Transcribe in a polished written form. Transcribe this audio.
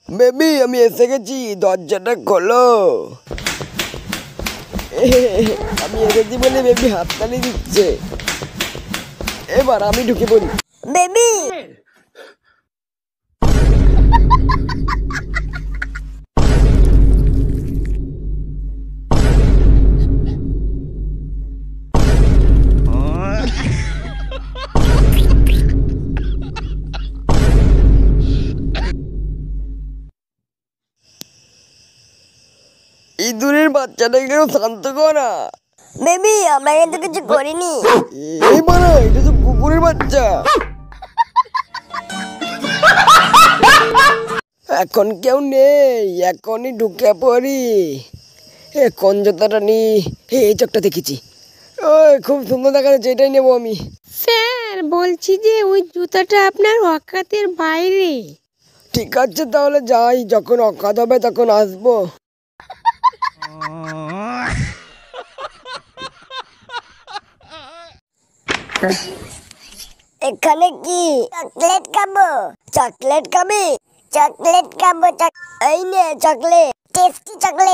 Baby আমি এসে গেছি, দরজাটা খোলো। আমি এসেছি বলে বেবি হাততালি দিচ্ছে। এবার আমি ঢুকে পড়ি। বেবি ইঁদুরের বাচ্চাটাকে কেন শান্ত করা। বেবি আমরা কিন্তু কিছু করিনি। এই মারা, এটা তো কুকুরের বাচ্চা। এখন কেউ নেই, এখনই ঢুকে পড়ি। কোন জুতাটা নি? এই চকটা দেখেছি, ওই খুব সুন্দর দেখা যাচ্ছে, এটাই নেবো আমি। স্যার বলছি যে ওই জুতাটা আপনার অকাতের বাইরে। ঠিক আছে তাহলে যাই, যখন অকাত হবে তখন আসবো। এখানে কি চকলেট খাবো? চকলেট খাবি? চকলেট খাবো। এই নে চকলেট, টেস্টি চকলেট।